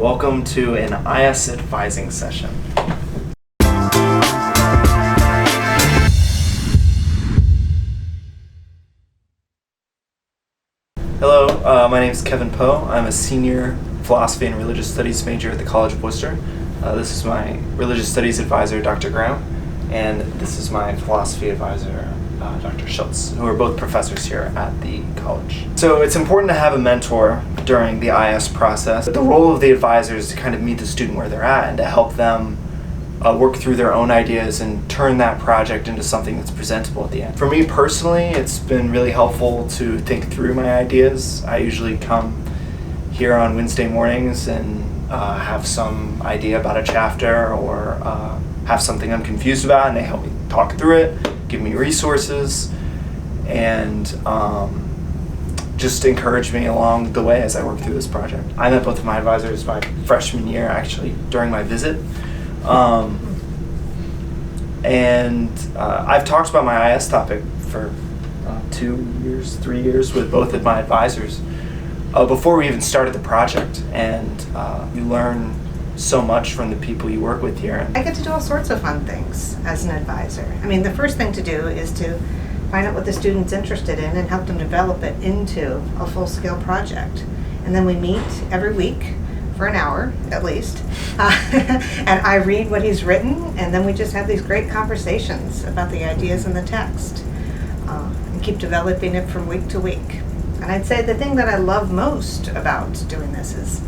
Welcome to an IS advising session. Hello, my name is Kevin Poe. I'm a senior philosophy and religious studies major at the College of Wooster. This is my religious studies advisor, Dr. Graham, and this is my philosophy advisor, Dr. Schiltz, who are both professors here at the college. So it's important to have a mentor during the IS process. The role of the advisor is to kind of meet the student where they're at and to help them work through their own ideas and turn that project into something that's presentable at the end. For me personally, it's been really helpful to think through my ideas. I usually come here on Wednesday mornings and have some idea about a chapter or have something I'm confused about, and they help me talk through it, give me resources, and just encourage me along the way as I work through this project. I met both of my advisors my freshman year, actually, during my visit. I've talked about my IS topic for 3 years with both of my advisors before we even started the project, and you learn so much from the people you work with here. I get to do all sorts of fun things as an advisor. I mean, the first thing to do is to find out what the student's interested in and help them develop it into a full-scale project. And then we meet every week for an hour at least, and I read what he's written, and then we just have these great conversations about the ideas in the text and keep developing it from week to week. And I'd say the thing that I love most about doing this is,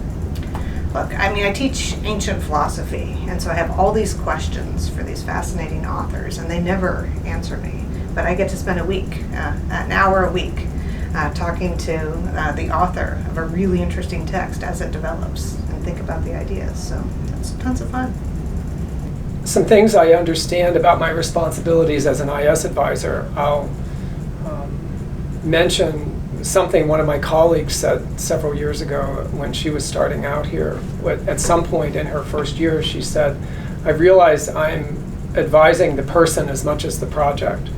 look, I mean, I teach ancient philosophy, and so I have all these questions for these fascinating authors, and they never answer me. But I get to spend an hour a week, talking to the author of a really interesting text as it develops and think about the ideas. So it's tons of fun. Some things I understand about my responsibilities as an IS advisor. I'll mention something one of my colleagues said several years ago when she was starting out here. At some point in her first year, she said, "I realized I'm advising the person as much as the project."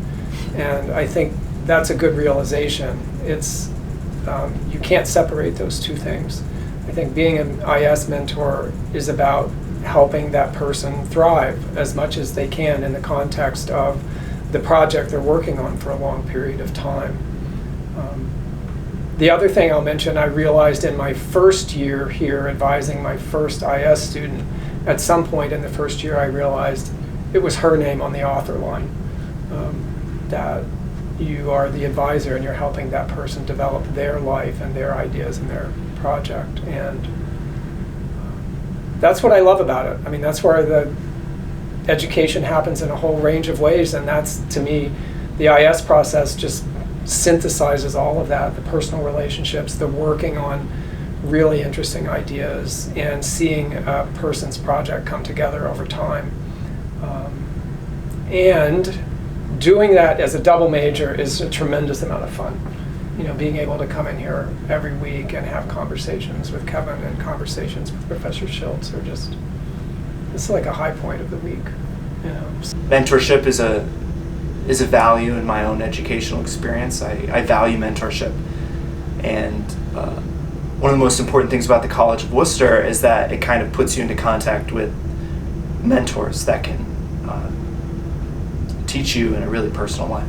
And I think that's a good realization. It's you can't separate those two things. I think being an IS mentor is about helping that person thrive as much as they can in the context of the project they're working on for a long period of time. The other thing I'll mention, I realized in my first year here advising my first IS student, at some point in the first year I realized it was her name on the author line, that you are the advisor and you're helping that person develop their life and their ideas and their project. And that's what I love about it. I mean, that's where the education happens in a whole range of ways, and that's, to me, the IS process just synthesizes all of that, the personal relationships, the working on really interesting ideas, and seeing a person's project come together over time. And doing that as a double major is a tremendous amount of fun. You know, being able to come in here every week and have conversations with Kevin and conversations with Professor Schiltz are just, it's like a high point of the week. You know. Mentorship is a value in my own educational experience. I value mentorship, and one of the most important things about the College of Wooster is that it kind of puts you into contact with mentors that can teach you in a really personal way.